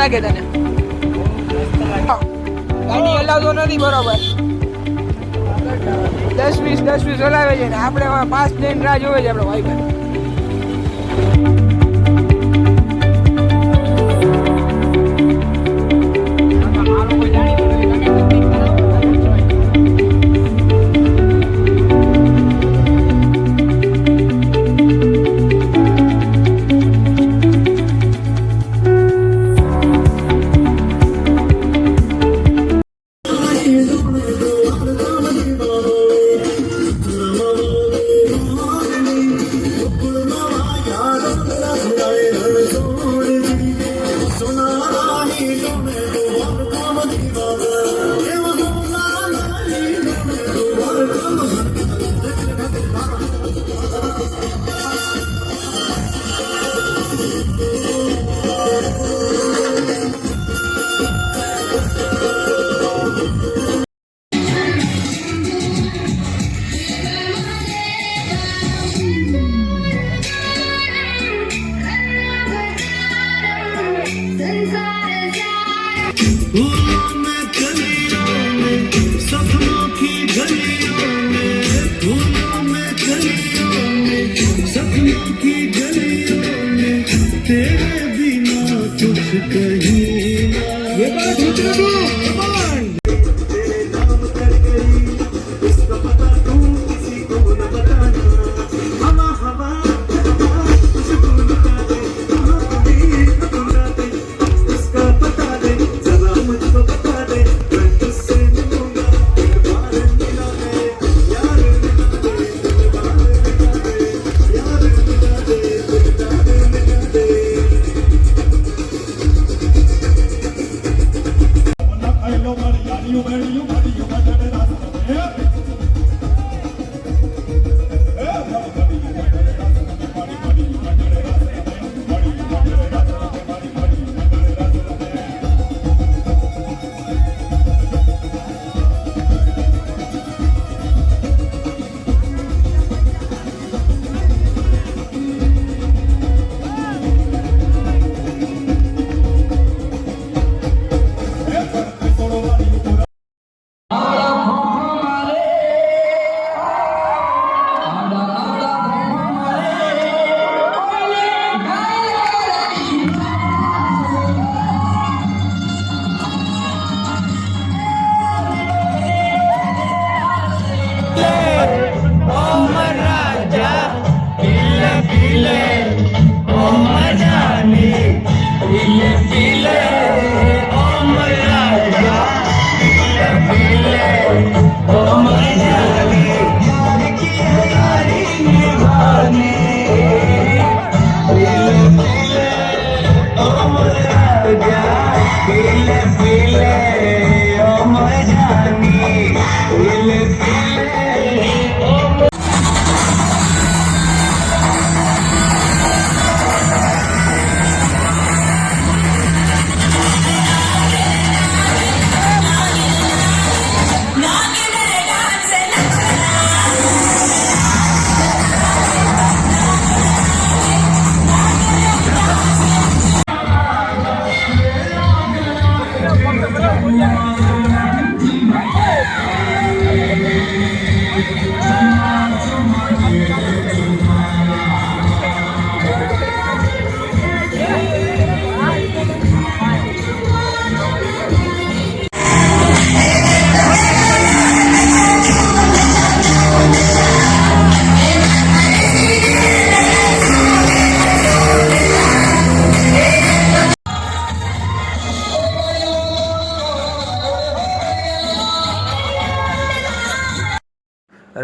લાગે તને? ગાડી હલાવતો નથી બરોબર. 10-20 હલાવે છે ને આપણે 5 પ્લેન રાહ જોવે છે આપણો ભાઈ.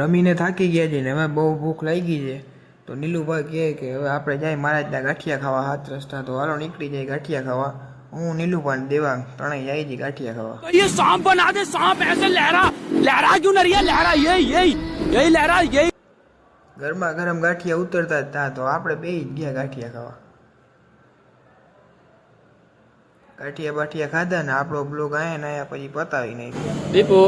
રમીને થાકી ગયા છે ને હવે બહુ ભૂખ લાગી છે તો નીલુભાઈ કહે કે હવે આપણે જાય મહારાજના ગાંઠિયા ખાવા હાથ રસ્તા તો હાલો નીકળી જાય ગાંઠિયા ખાવા હું નીલુભાઈ દેવાંગ ત્રણેય જાય છે ગાંઠિયા ખાવા तो ये सांप बना दे सांप ऐसे लहरा लहरा क्यों नहीं है लहरा यही लहरा यही ગરમા ગરમ ગાંઠિયા ઉતરતા હતા તો આપણે બે જ ગયા ગાંઠિયા ખાવા ગાંઠિયા બાઠિયા ખાધા ને આપણો બ્લોગ આયા ને આયા પછી પતાવી નાખ્યો દીપુ